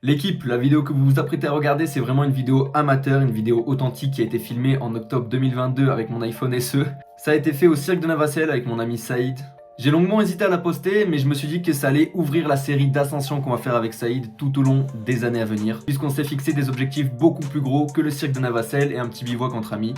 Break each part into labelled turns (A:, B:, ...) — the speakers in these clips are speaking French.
A: L'équipe, la vidéo que vous vous apprêtez à regarder, c'est vraiment une vidéo amateur, une vidéo authentique qui a été filmée en octobre 2022 avec mon iPhone SE. Ça a été fait au cirque de Navacelles avec mon ami Saïd. J'ai longuement hésité à la poster, mais je me suis dit que ça allait ouvrir la série d'ascension qu'on va faire avec Saïd tout au long des années à venir, puisqu'on s'est fixé des objectifs beaucoup plus gros que le cirque de Navacelles et un petit bivouac entre amis.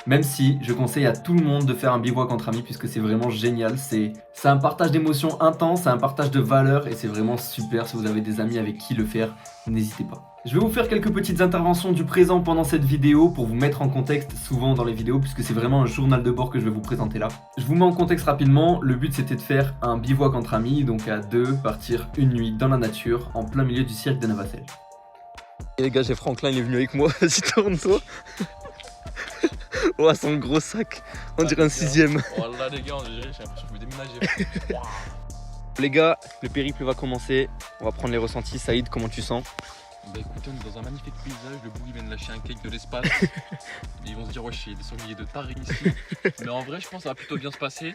A: Même si je conseille à tout le monde de faire un bivouac entre amis puisque c'est vraiment génial, c'est un partage d'émotions intense, c'est un partage de valeurs et c'est vraiment super. Si vous avez des amis avec qui le faire, n'hésitez pas. Je vais vous faire quelques petites interventions du présent pendant cette vidéo pour vous mettre en contexte souvent dans les vidéos puisque c'est vraiment un journal de bord que je vais vous présenter là. Je vous mets en contexte rapidement, le but c'était de faire un bivouac entre amis, donc à deux, partir une nuit dans la nature en plein milieu du cirque de Navacelles.
B: Et les gars, j'ai Franklin, il est venu avec moi, vas-y tourne-toi. Oh, son gros sac, on dirait un sixième.
C: Oh là les gars, j'ai l'impression que je vais déménager. Wow.
B: Les gars, le périple va commencer, on va prendre les ressentis. Saïd, comment tu sens?
C: Bah écoutez, on est dans un magnifique paysage, le bout il vient de lâcher un cake de l'espace. Ils vont se dire, wesh, il y a des sangliers de tarés ici. Mais en vrai, je pense que ça va plutôt bien se passer.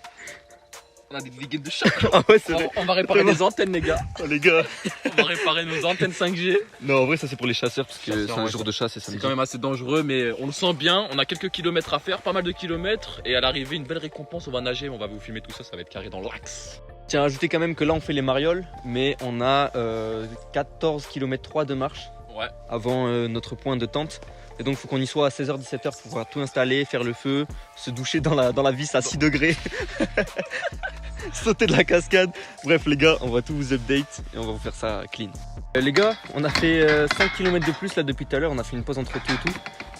C: On a des gaines de chat.
B: Ah ouais, c'est vrai.
C: On va réparer des antennes, les gars.
B: Oh les gars.
C: On va réparer nos antennes 5G.
B: Non, en vrai, ça c'est pour les chasseurs parce que
C: Chasseurs,
B: c'est un
C: ouais,
B: jour de chasse et ça
C: C'est quand même assez dangereux, mais on le sent bien. On a quelques kilomètres à faire, pas mal de kilomètres. Et à l'arrivée, une belle récompense. On va nager, on va vous filmer tout ça, ça va être carré dans l'axe.
B: Tiens, ajoutez quand même que là on fait les marioles, mais on a 14 km 3 de marche
C: Ouais.
B: avant notre point de tente. Et donc il faut qu'on y soit à 16h-17h pour pouvoir tout installer, faire le feu, se doucher dans la vis à 6 degrés, sauter de la cascade. Bref les gars, on va tout vous update et on va vous faire ça clean. Les gars, on a fait 5 km de plus là depuis tout à l'heure, on a fait une pause entre tout et tout.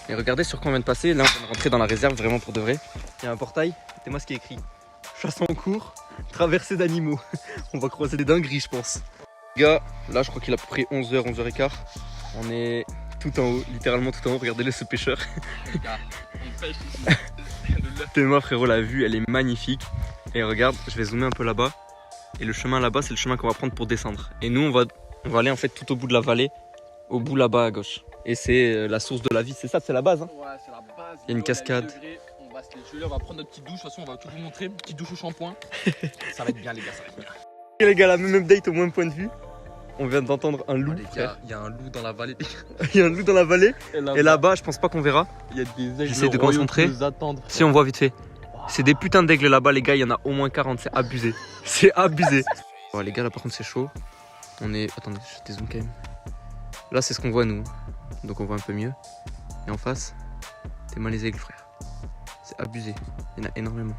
B: Et regardez sur quoi on vient de passer, là on vient de rentrer dans la réserve vraiment pour de vrai. Il y a un portail, c'est moi ce qui est écrit. Chasse en cours, traversée d'animaux. On va croiser des dingueries je pense. Les gars, là je crois qu'il est à peu près 11h, 11h15. On est tout en haut, littéralement tout en haut, regardez-le ce pêcheur.
C: Les gars, on pêche ici.
B: Théma frérot, la vue elle est magnifique. Et regarde, je vais zoomer un peu là-bas. Et le chemin là-bas c'est le chemin qu'on va prendre pour descendre. Et nous on va aller en fait tout au bout de la vallée, au bout là-bas à gauche. Et c'est la source de la vie, c'est ça, c'est la base hein.
C: Ouais, c'est la base.
B: Il y a une cascade.
C: On va se les geler, on va prendre notre petite douche. De toute façon, on va tout vous montrer. Petite douche au shampoing. Ça va être bien, les gars, ça va être bien.
B: Et les gars, la même update au moins point de vue. On vient d'entendre un loup.
C: Oh, les gars, il y a un loup dans la vallée.
B: Il y a un loup dans la vallée.
C: Et
B: Et là-bas, je pense pas qu'on verra.
C: il y a des aigles
B: J'essaie de
C: royaux
B: concentrer.
C: qui nous attendent.
B: Si on voit vite fait. C'est des putains d'aigles là-bas, les gars. Il y en a au moins 40. C'est abusé. C'est abusé. Bon, les gars, là par contre, c'est chaud. On est. Attendez, je dézoome quand même. Là, c'est ce qu'on voit nous. Donc, on voit un peu mieux. Et en face, t'es mal les aigles, frère. C'est abusé. Il y en a énormément.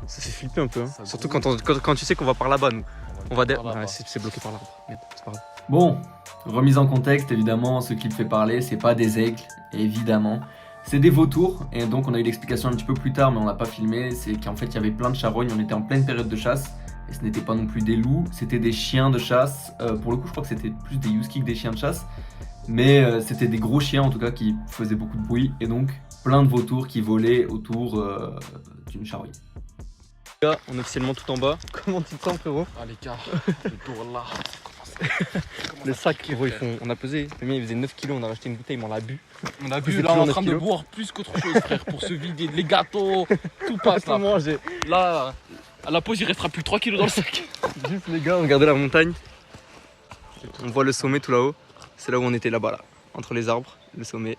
B: Ça fait flipper un peu. Hein.
C: Ça
B: Surtout
C: grouille.
B: quand tu sais qu'on va par là-bas, nous. On va
C: par là-bas.
B: ouais, c'est bloqué par l'arbre. Merde, c'est pas grave.
A: Bon, remise en contexte, évidemment, ce clip fait parler, c'est pas des aigles, évidemment. C'est des vautours, et donc on a eu l'explication un petit peu plus tard, mais on l'a pas filmé, c'est qu'en fait il y avait plein de charognes, on était en pleine période de chasse, et ce n'était pas non plus des loups, c'était des chiens de chasse. Pour le coup, je crois que c'était plus des huskies que des chiens de chasse, mais c'était des gros chiens en tout cas qui faisaient beaucoup de bruit, et donc plein de vautours qui volaient autour d'une charogne.
B: Les gars, on est officiellement tout en bas. Comment tu te sens, frérot?
C: Ah, les gars, le tour là.
B: Les sacs, frérot, ils font. On a pesé. Le mien, il faisait 9 kilos, on a racheté une bouteille, mais on l'a bu.
C: On a
B: Plus
C: bu,
B: de
C: là, on est en
B: kilos,
C: train
B: 9
C: de
B: kilos.
C: boire plus qu'autre chose, frère, pour se vider. Les gâteaux, tout passe là.
B: manger.
C: Là, à la pause, il restera plus 3 kilos dans le sac.
B: Juste, les gars, regardez la montagne. On voit le sommet tout là-haut. C'est là où on était là-bas, là. Entre les arbres, le sommet.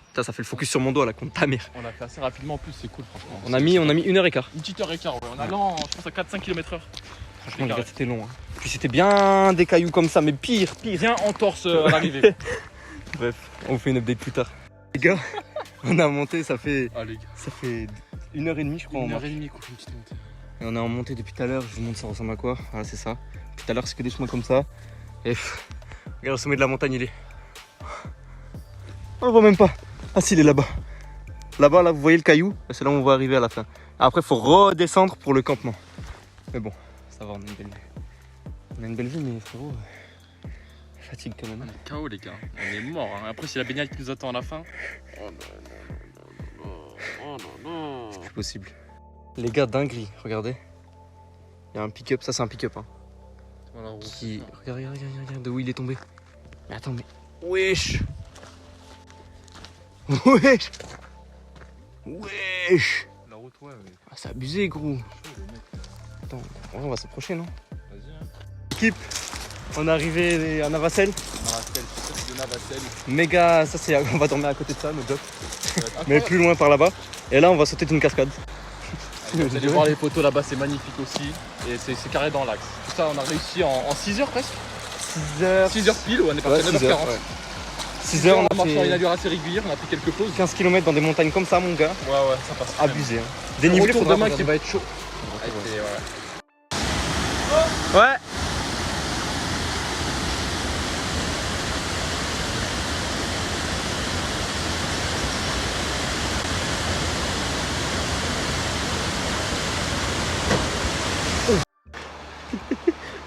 B: Putain, ça fait le focus sur mon doigt, là, contre ta mère.
C: On a fait assez rapidement en plus, c'est cool, franchement.
B: On a mis 1h15.
C: Une petite heure et quart, ouais. On allant, je pense, à 4-5 km/h.
B: Franchement, les gars, c'était long. Hein. Puis c'était bien des cailloux comme ça, mais pire.
C: Bien en torse à l'arrivée.
B: Bref, on vous fait une update plus tard. Les gars, on a monté, ça fait
C: Ah, les gars.
B: 1h30, je crois. en
C: Une heure
B: marche.
C: et demie, quoi, une petite montée.
B: Et on est en montée depuis tout à l'heure, je vous montre ça ressemble à quoi. Voilà, c'est ça. Depuis tout à l'heure, c'est que des chemins comme ça. Et regarde le sommet de la montagne, il est. On le voit même pas. Ah si, il est là-bas. Là-bas, là, vous voyez le caillou. C'est là où on va arriver à la fin. Après, il faut redescendre pour le campement. Mais bon, ça va, on a une belle vue. On a une belle vue, mais frérot, fatigue quand même.
C: On est KO, les gars. On est mort. Hein. Après, c'est la baignade qui nous attend à la fin.
B: C'est plus possible. Les gars, dinguerie, regardez. Il y a un pick-up, ça c'est un pick-up. Hein.
C: Voilà,
B: Qui. Regarde de où il est tombé. Mais attends, mais. Wesh! Wesh! Wesh!
C: La route, ouais, mais
B: Ah, c'est abusé, gros.
C: chaud, le mec.
B: Attends, on va s'approcher, non?
C: Vas-y, hein.
B: Équipe, On est arrivé à Navacelle.
C: Navacelle, je suis de Navacelle.
B: Méga, ça c'est, on va dormir à côté de ça, nos jobs. Mais
C: Incroyable.
B: plus loin par là-bas. Et là, on va sauter d'une cascade.
C: Vous allez voir les photos là-bas, c'est magnifique aussi. Et c'est carré dans l'axe. Tout ça, on a réussi en 6 heures presque.
B: 6 heures.
C: 6 heures pile, on est parti à 9h40.
B: 6 heures, on a
C: marché à une
B: fait
C: allure assez régulière, on a pris quelques pauses.
B: 15 km dans des montagnes comme ça, mon gars.
C: Ouais, ça passe.
B: Abusé. Hein.
C: Des
B: Dénivelé,
C: retour
B: faudra
C: demain
B: regarder.
C: qui va être chaud.
B: Ouais.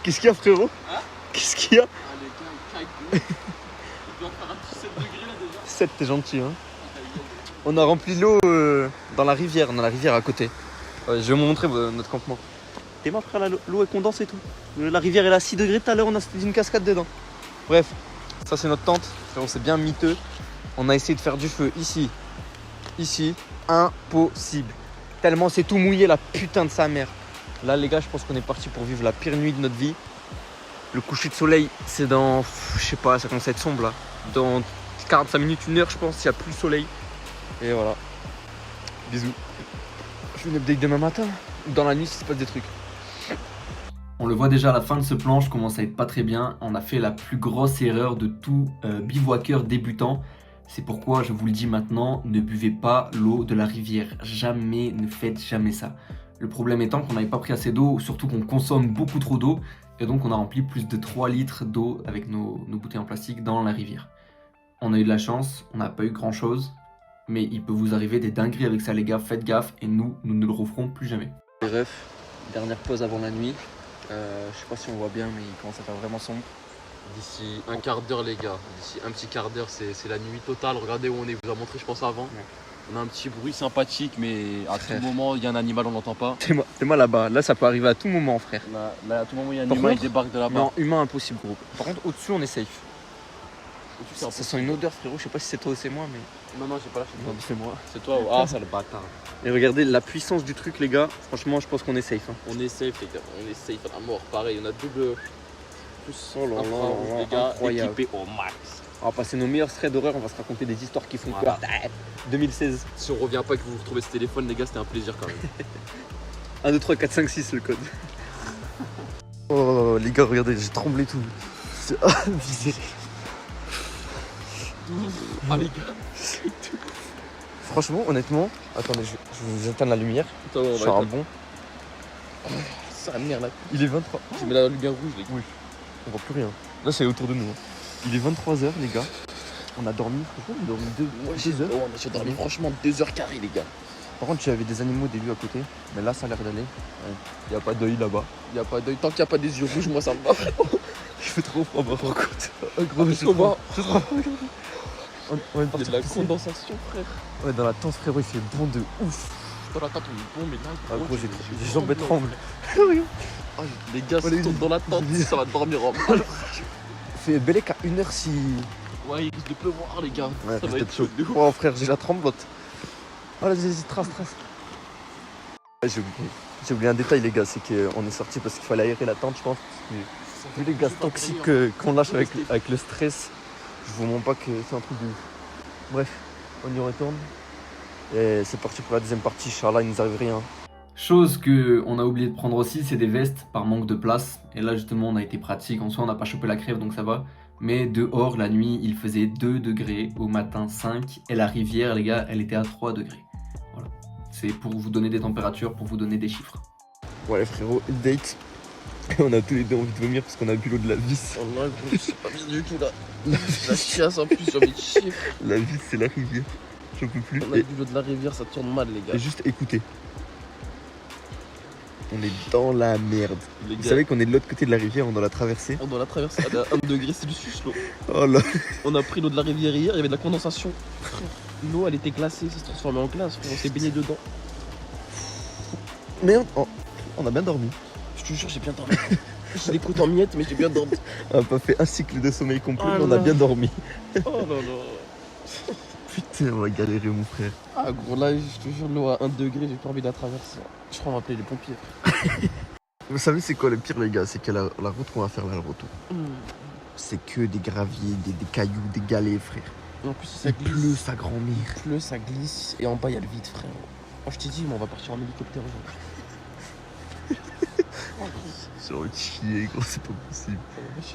B: Qu'est-ce qu'il y a, frérot?
C: Hein?
B: Qu'est-ce qu'il y a?
C: Ah les gars, il caille. Il doit faire un petit 7 degrés là déjà.
B: 7, t'es gentil, hein. On a rempli l'eau dans la rivière à côté. Ouais, je vais vous montrer notre campement. T'es ma frère, l'eau est condensée et tout. La rivière elle est à 6 degrés, tout à l'heure on a sauté d'une cascade dedans. Bref, ça c'est notre tente. Frérot, c'est bien miteux. On a essayé de faire du feu ici, impossible. Tellement c'est tout mouillé la putain de sa mère. Là les gars, je pense qu'on est parti pour vivre la pire nuit de notre vie. Le coucher de soleil, c'est dans, je sais pas, ça commence à être sombre là. Dans 45 minutes, 1 heure je pense, s'il n'y a plus le soleil. Et voilà. Bisous. Je fais une update demain matin. Ou dans la nuit si se passe des trucs.
A: On le voit déjà à la fin de ce plan, je commence à être pas très bien. On a fait la plus grosse erreur de tout bivouaqueur débutant. C'est pourquoi je vous le dis maintenant, ne buvez pas l'eau de la rivière. Jamais, ne faites jamais ça. Le problème étant qu'on n'avait pas pris assez d'eau, surtout qu'on consomme beaucoup trop d'eau. Et donc on a rempli plus de 3 litres d'eau avec nos bouteilles en plastique dans la rivière. On a eu de la chance, on n'a pas eu grand chose. Mais il peut vous arriver des dingueries avec ça les gars, faites gaffe et nous ne le referons plus jamais.
B: Les refs, dernière pause avant la nuit. Je sais pas si on voit bien mais il commence à faire vraiment sombre.
C: D'ici un quart d'heure les gars, d'ici un petit quart d'heure c'est la nuit totale. Regardez où on est, je vous a montré je pense avant.
B: Ouais.
C: On a un petit bruit sympathique mais à
B: Frère.
C: tout moment il y a un animal on n'entend pas.
B: T'es moi là-bas, là ça peut arriver à tout moment frère.
C: Là à tout moment il y a un
B: Par
C: humain
B: contre,
C: qui débarque de là-bas.
B: Non, humain impossible gros. Par contre au-dessus on est safe.
C: Ça
B: Ça sent une odeur frérot, je sais pas si c'est toi ou c'est moi mais...
C: Non j'ai pas lâché.
B: Non, c'est moi.
C: C'est toi. Ah c'est le bâtard.
B: Et regardez la puissance du truc les gars, franchement je pense qu'on est safe. Hein.
C: On est safe les gars, on est safe à la mort. Pareil, on a double plus
B: Oh là là,
C: infrarouge,
B: là,
C: les gars,
B: incroyable.
C: équipés au max.
B: On va passer nos meilleurs threads d'horreur, on va se raconter des histoires qui font
C: Voilà.
B: peur. 2016.
C: Si on revient pas et que vous retrouvez ce téléphone les gars, c'était un plaisir quand même.
B: 1, 2, 3, 4, 5, 6 le code. Oh les gars, regardez, j'ai tremblé tout. C'est abusé.
C: Ah les gars.
B: Franchement, honnêtement, attendez, je vais vous éteindre la lumière.
C: Attends, on
B: Je
C: va
B: suis un
C: éteindre.
B: bon.
C: Ça merde là.
B: Il est 23.
C: Tu mets la lumière rouge les gars.
B: On voit plus rien. Là, c'est autour de nous. Hein. Il est 23h, les gars. On a dormi, franchement, on a dormi 2 heures.
C: Oh, on a dormi franchement 2 heures carrées les gars.
B: Par contre, il y avait des animaux au début à côté. Mais là, ça a l'air d'aller. Il n'y a pas d'œil là-bas.
C: Y a pas d'œil, tant qu'il n'y a pas des yeux rouges, moi ça me va.
B: Il fait trop froid, par contre. Oh, gros,
C: Parce qu'on voit-
B: On est
C: Il y
B: parti
C: a de la
B: pisser.
C: condensation frère.
B: Ouais, dans la tente, frérot, il fait bon de ouf.
C: Dans la tente on est bon mais là.
B: Ah, gros, j'ai les jambes
C: tremble.
B: tremblent.
C: Ah, les gars,
B: Oh,
C: si
B: les-
C: on tombe dans la tente, ça va dormir en mal.
B: Fait belé qu'à 1h si.
C: Ouais, il risque de pleuvoir les gars.
B: Ouais,
C: ça va
B: risque
C: être
B: d'être
C: chaud. de ouf.
B: Oh frère, j'ai la tremblote. Oh vas-y, trace. Ouais, j'ai oublié un détail les gars, c'est qu'on est sorti parce qu'il fallait aérer la tente je pense. Parce que, vu les gaz toxiques qu'on lâche avec le stress, je vous montre pas que c'est un truc de ouf. Bref, on y retourne. Et c'est parti pour la deuxième partie, Inch'Allah il nous arrive rien.
A: Chose que on a oublié de prendre aussi, c'est des vestes par manque de place. Et là justement on a été pratique, en soi on n'a pas chopé la crève donc ça va. Mais dehors la nuit il faisait 2 degrés, au matin 5. Et la rivière les gars elle était à 3 degrés. Voilà. C'est pour vous donner des températures, pour vous donner des chiffres.
B: Ouais les frérots, date. On a tous les deux envie de vomir parce qu'on a bu l'eau de la vis.
C: Oh là, gros, c'est pas bien du tout là. La chiasse en plus, j'ai envie de chier.
B: La vis c'est la rivière. J'en peux plus.
C: On a vu l'eau de la rivière, ça tourne mal les gars.
B: Et juste écoutez. On est dans la merde.
C: Les
B: Vous
C: gars,
B: savez qu'on est de l'autre côté de la rivière, on doit la traverser.
C: on doit la traverser à 1 degré, c'est du suce l'eau.
B: Oh là.
C: On a pris l'eau de la rivière hier, il y avait de la condensation. Frère, l'eau elle était glacée, ça se transformait en glace, frère, on s'est baigné dedans.
B: Mais on a bien dormi.
C: Je te jure, j'ai bien dormi. J'ai des côtes en miettes, mais j'ai bien dormi.
B: On a pas fait un cycle de sommeil complet,
C: Oh
B: mais on a
C: là.
B: bien dormi.
C: Oh là là.
B: Putain, on va galérer mon frère.
C: Ah gros, là, je te jure, l'eau à 1 degré, j'ai pas envie de la traverser. Je crois qu'on va appeler les pompiers.
B: Vous savez c'est quoi le pire les gars? C'est que la route qu'on va faire là, le retour, c'est que des graviers, des cailloux, des galets frère.
C: Et en plus ça
B: Il
C: glisse.
B: pleut sa grand-mère.
C: Il pleut, ça glisse et en bas il y a le vide frère. Moi je t'ai dit mais on va partir en hélicoptère aujourd'hui.
B: J'ai envie de chier gros, c'est pas possible.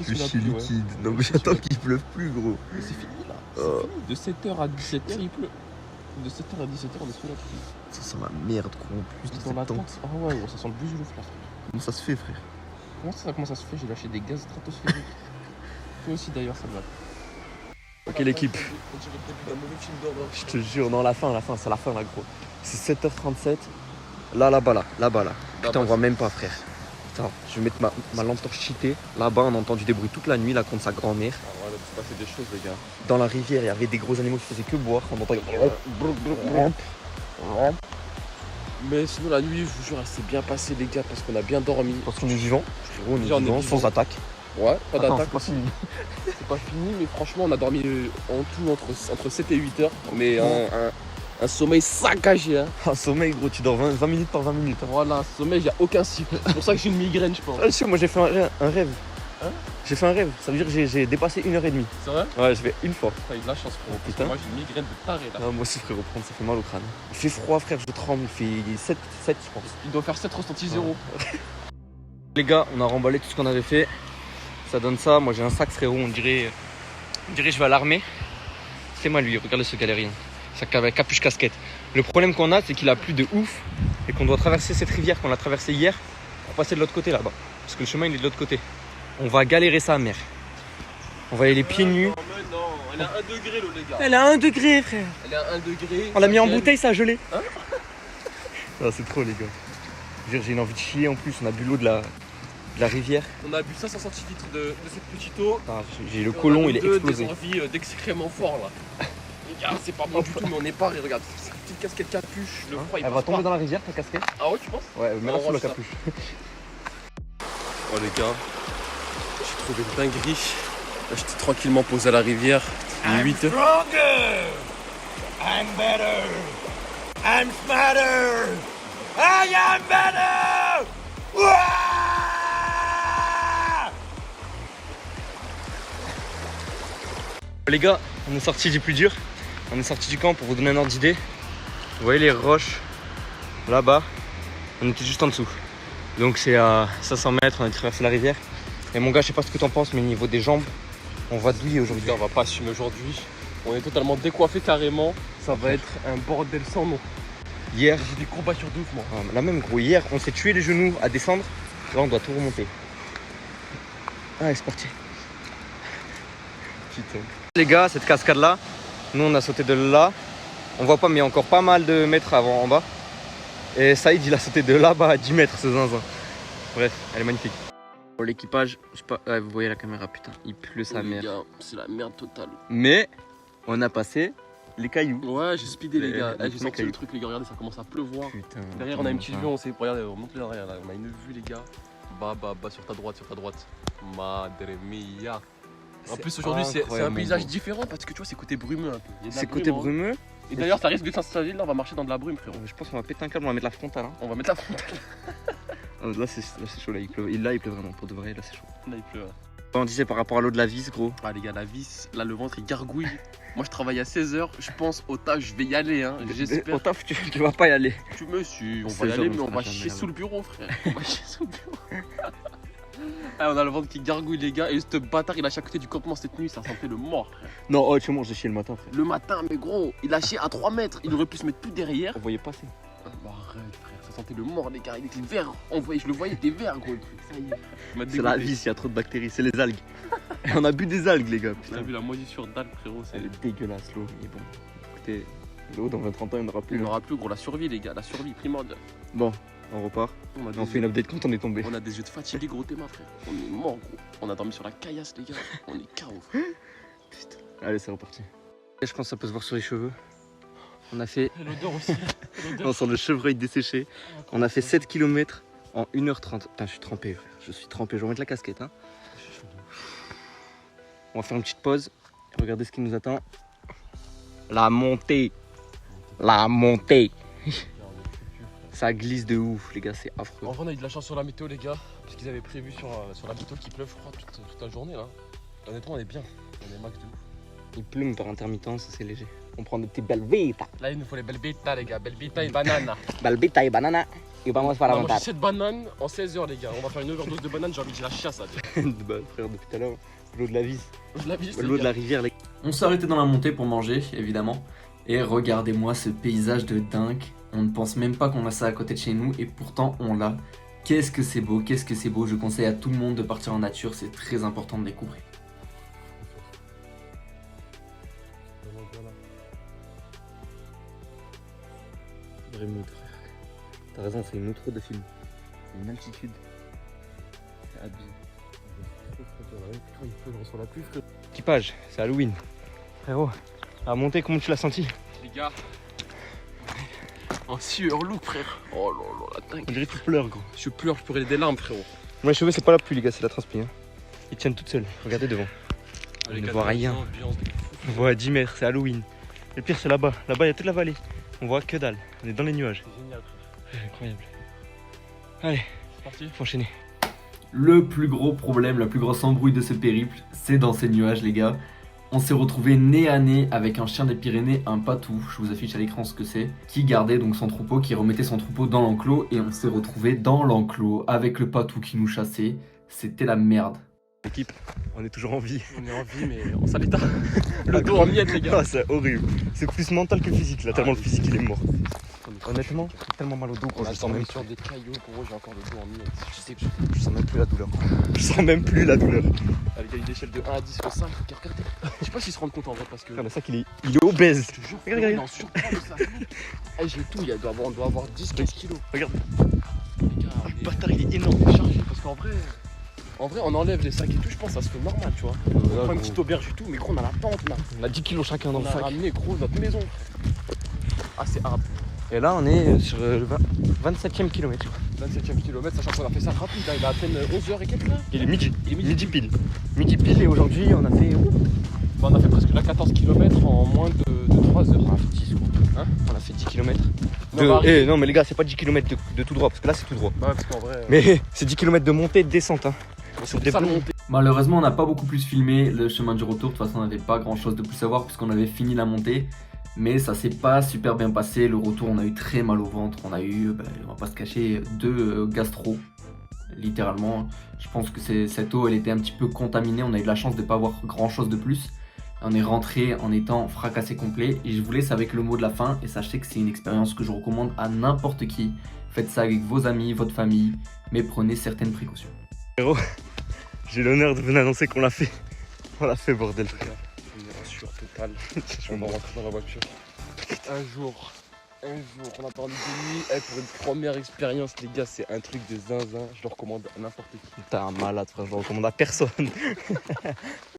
C: Je
B: Je suis liquide. Non mais j'attends qu'il pleuve plus gros.
C: Mais c'est fini là. C'est fini. De 7h à 17h il pleut. De 7h à 17h on est sous la pluie.
B: Ça sent la merde gros en plus
C: Dans la
B: cette tente.
C: tente. Ah ouais, ça sent le bus de frère.
B: Comment ça se fait frère?
C: Comment ça se fait? J'ai lâché des gaz stratosphériques. Toi aussi d'ailleurs ça me va.
B: Ok l'équipe. Je te jure, non la fin, c'est la fin là gros. C'est 7h37. Là-bas. Putain on voit même pas frère. Putain, je vais mettre ma lampe torche cheatée. Là-bas on a entendu des bruits toute la nuit là contre sa grand-mère.
C: Ah ouais, là il s'est passé des choses les gars.
B: Dans la rivière il y avait des gros animaux qui faisaient que boire. On entendait.
C: Mais sinon la nuit, je vous jure, elle s'est bien passée les gars parce qu'on a bien dormi.
B: Parce qu'on est vivant. Frérot, on est
C: Déjà, on est
B: vivant,
C: vivant.
B: sans attaque.
C: Ouais, pas
B: Attends,
C: d'attaque.
B: c'est pas fini.
C: C'est pas fini, mais franchement, on a dormi en tout entre 7 et 8 heures. Mais un sommeil saccagé. Hein.
B: Un sommeil gros, tu dors 20 minutes par 20 minutes.
C: Voilà, un sommeil, il n'y a aucun cycle. C'est pour ça que j'ai une migraine, je pense.
B: Ah, sûr, moi j'ai fait un rêve.
C: Hein?
B: J'ai fait un rêve, ça veut dire que j'ai dépassé 1h30.
C: C'est vrai?
B: Ouais, j'ai fait une fois.
C: T'as eu de la chance, frérot. Parce
B: Putain.
C: que moi, j'ai une migraine de taré là.
B: Ah, moi aussi frérot, prendre ça fait mal au crâne. Il fait froid frère, je tremble, il fait 7 je pense.
C: Il doit faire 7 ressenti 0.
B: Les gars, on a remballé tout ce qu'on avait fait. Ça donne ça, moi j'ai un sac frérot, on dirait je vais à l'armée. C'est moi lui, regardez ce galérien. Sa capuche casquette. Le problème qu'on a c'est qu'il a plu de ouf et qu'on doit traverser cette rivière qu'on a traversée hier pour passer de l'autre côté là-bas. Parce que le chemin il est de l'autre côté. On va galérer sa mère. On va y aller les pieds nus.
C: Non, mais non, elle a 1 degré, les gars.
B: Elle a 1 degré frère.
C: Elle a 1 degré.
B: On l'a mis en bouteille, ça a gelé.
C: Hein?
B: Ah, c'est trop les gars. Je veux dire, j'ai une envie de chier en plus, on a bu l'eau de la rivière.
C: On a bu 500 centilitres de cette petite eau.
B: Putain, j'ai le côlon, il est explosé.
C: Des envies d'excréments forts là. Les gars, c'est pas bon du tout, mais on est paré. Regarde, cette petite casquette capuche, le froid il
B: Elle va
C: passe
B: tomber
C: pas.
B: dans la rivière ta casquette.
C: Ah ouais, tu penses?
B: Ouais, mets-la
C: On
B: sous la
C: range ça.
B: capuche.
C: Oh les gars, j'ai trouvé une dinguerie. Là, j'étais tranquillement posé à la rivière. 8 heures.
D: I'm better. I'm smarter. I am better. Ouah!
B: Les gars, on est sorti du plus dur. On est sorti du camp pour vous donner un ordre d'idée. Vous voyez les roches là-bas. On était juste en dessous. Donc c'est à 500 mètres, on a traversé la rivière. Et mon gars, je sais pas ce que t'en penses, mais au niveau des jambes, on va douiller
C: Les
B: aujourd'hui.
C: gars, on va pas assumer aujourd'hui. On est totalement décoiffé carrément. Ça va être un bordel sans nom.
B: Hier,
C: J'ai des courbatures de ouf moi.
B: la même gros, hier, on s'est tué les genoux à descendre. Là, on doit tout remonter. Allez, c'est parti. Putain. Les gars, cette cascade là, nous on a sauté de là. On voit pas, mais il y a encore pas mal de mètres avant en bas. Et Saïd, il a sauté de là-bas à 10 mètres, ce zinzin. Bref, elle est magnifique. Pour l'équipage, je sais pas, vous voyez la caméra, putain, il pleut sa
C: Oh, les
B: mère.
C: gars, c'est la merde totale.
B: Mais on a passé les cailloux.
C: Ouais, j'ai speedé les gars.
B: les
C: J'ai
B: petits
C: senti
B: cailloux.
C: le truc les gars, regardez, ça commence à pleuvoir.
B: Putain.
C: Derrière on a une petite vue, on s'est. Regardez, monte le derrière là, on a une vue les gars. Bah sur ta droite, Madre mia. En plus aujourd'hui c'est un
B: incroyable,
C: paysage
B: mon gros.
C: différent parce que tu vois c'est côté brumeux un peu. Il y a de la
B: C'est
C: brume,
B: côté
C: hein.
B: brumeux.
C: Et d'ailleurs ça risque de s'installer là, on va marcher dans de la brume frérot.
B: Je pense qu'on va péter un câble, on va mettre la frontale. Hein.
C: On va mettre la frontale.
B: Là c'est chaud, là il pleut. Là il pleut vraiment, pour de vrai, là c'est chaud.
C: Là il pleut.
B: On disait par rapport à l'eau de la vis, gros.
C: Ah les gars la vis, là le ventre il gargouille. Moi je travaille à 16h, je pense au taf je vais y aller hein.
B: Au
C: J'espère.
B: taf, tu vas pas y aller.
C: Tu me suis, on va
B: 16
C: y aller
B: heures,
C: mais
B: on
C: on va
B: sera jamais
C: chier
B: là-bas.
C: sous le bureau frère. On va chier sous le bureau. Ah, on a le ventre qui gargouille les gars et ce bâtard il a chié à côté du campement cette nuit, ça sentait le mort frère.
B: Non, oh, tu manges j'ai chier le matin, frère.
C: Le matin mais gros, il a chié à 3 mètres, il aurait pu se mettre tout derrière.
B: On voyait passer.
C: Bah arrête frère, ça sentait le mort les gars, il était vert, je le voyais, il était vert gros le truc, ça y est frère. Il m'a
B: C'est la
C: dégoûté.
B: vis, il y a trop de bactéries, c'est les algues. Et on a bu des algues, les gars.
C: T'as
B: Putain.
C: vu la moisissure d'algues frérot, c'est...
B: Elle est dégueulasse, l'eau. Mais bon, écoutez, l'eau dans 20-30 ans, il n'y en aura plus.
C: Il
B: hein.
C: n'aura plus gros, la survie les gars, la survie primordiale.
B: Bon, on repart.
C: On a
B: On fait une update quand on est tombé.
C: On a des yeux de fatigué gros Théma frère, on est mort gros. On a dormi sur la caillasse les gars, on est KO frère.
B: Allez, c'est reparti. Je pense que ça peut se voir sur les cheveux. On a fait.
C: L'odeur aussi.
B: On sent le chevreuil desséché. On a fait 7 km en 1h30. Putain, je suis trempé, frère. Je suis trempé. Je vais remettre la casquette. Hein. On va faire une petite pause. Regardez ce qui nous attend. La montée. La montée. Ça glisse de ouf, les gars, c'est affreux.
C: En vrai, on a eu de la chance sur la météo, les gars, parce qu'ils avaient prévu sur la météo qu'il pleuve, je crois, toute la journée là. Honnêtement, on est bien. On est max de ouf.
B: Il plume par intermittence, c'est léger. On prend des petits belvita.
C: Là, il nous faut les belbita, les gars. Belbita et banana.
B: Belvita et banana. Et vamos para
C: On a
B: montar.
C: mangé 7 bananes en 16 heures, les gars. On va faire une overdose de bananes, j'ai envie de dire la chiasse, là.
B: Bah, frère, depuis tout à l'heure, l'eau de la vie.
C: Je la vis,
B: L'eau de la rivière, les gars.
A: On s'est arrêté dans la montée pour manger, évidemment. Et regardez-moi ce paysage de dingue. On ne pense même pas qu'on a ça à côté de chez nous et pourtant on l'a. Qu'est-ce que c'est beau, qu'est-ce que c'est beau. Je conseille à tout le monde de partir en nature, c'est très important de découvrir.
B: Vrai mood, frère. T'as raison, c'est une autre de film. C'est une altitude. C'est abusé.
C: Il pleut, on reçoit la pluie, frère.
B: Équipage, c'est Halloween. Frérot, à monter, comment tu l'as senti?
C: Les gars. En sueur loup, frère. Oh là là, la dingue.
B: On dirait que tu pleures, gros.
C: Je pleure, je pleurais des larmes, frérot.
B: Moi, les cheveux, c'est pas la pluie, les gars, c'est la transpi. Hein. Ils tiennent toutes seules. Regardez devant. On ne voit rien. On voit à 10 mètres, c'est Halloween. Et le pire, c'est là-bas. Là-bas, il y a toute la vallée. On voit que dalle. On est dans les nuages.
C: C'est génial, frère.
B: Incroyable. Allez,
C: C'est parti.
B: faut enchaîner.
A: Le plus gros problème, la plus grosse embrouille de ce périple, c'est dans ces nuages, les gars. On s'est retrouvé nez à nez avec un chien des Pyrénées, un patou, je vous affiche à l'écran ce que c'est, qui gardait donc son troupeau, qui remettait son troupeau dans l'enclos, et on s'est retrouvé dans l'enclos avec le patou qui nous chassait. C'était la merde.
B: Équipe, on est toujours en vie.
C: On est en vie, mais en sale état. Le dos en miettes, les gars.
B: Ah, c'est horrible. C'est plus mental que physique, là, tellement le physique il est mort. Honnêtement, j'ai tellement mal au dos, gros, je sens même
C: sur des cailloux, pour moi j'ai encore le dos en miettes.
B: Je sais que je sens même plus la douleur. Je sens même plus la douleur.
C: Ah, les gars, une échelle de 1 à 10 sur 5, regardez. Je sais pas s'ils se rendent compte en vrai parce que.
B: Frère, le sac il est obèse.
C: Je te jure,
B: Regarde,
C: il est
B: regarde.
C: en surpoids, le sac. Eh, j'ai tout, on doit avoir 10-15 kilos.
B: Regarde.
C: Les gars,
B: Ah, le bâtard il est énorme.
C: on est chargé parce qu'en vrai. En vrai, on enlève les sacs et tout, je pense que ça se fait normal, tu vois. On prend une petite auberge et tout, mais gros, on a la tente là.
B: On a 10 kilos chacun dans
C: On
B: le
C: a
B: sac.
C: ramené, gros, notre maison. Ah, c'est hard.
B: Et là on est sur le 27ème kilomètre.
C: 27ème kilomètre, sachant qu'on a fait ça rapide, hein. Il a à peine 11h et quelques là.
B: Il est midi.
C: Il est
B: Midi pile. Midi pile et aujourd'hui on a fait.
C: Bah, on a fait presque là 14 km en moins de 3 heures.
B: On a fait 10 quoi.
C: Hein,
B: on a fait 10 km.
C: Non, bah,
B: Non mais les gars c'est pas 10 km de tout droit parce que là c'est tout droit.
C: bah ouais, parce qu'en vrai.
B: Mais c'est 10 km de montée et de descente hein.
C: sur
B: des
C: des
B: plombs.
C: montée.
A: Malheureusement, on n'a pas beaucoup plus filmé le chemin du retour. De toute façon, on n'avait pas grand chose de plus à voir puisqu'on avait fini la montée. Mais ça s'est pas super bien passé. Le retour, on a eu très mal au ventre. On a eu, on va pas se cacher, 2 gastro. Littéralement. Je pense que cette eau, elle était un petit peu contaminée. On a eu de la chance de pas avoir grand chose de plus. On est rentré en étant fracassé complet. Et je vous laisse avec le mot de la fin. Et sachez que c'est une expérience que je recommande à n'importe qui. Faites ça avec vos amis, votre famille. Mais prenez certaines précautions.
B: J'ai l'honneur de venir annoncer qu'on l'a fait. On l'a fait bordel frère.
C: Une rassure totale. On va rentrer dans la voiture. Un jour, on a parlé de nuit. Pour une première expérience, les gars, c'est un truc de zinzin. Je le recommande à n'importe qui.
B: T'es un malade frère, je le recommande à personne.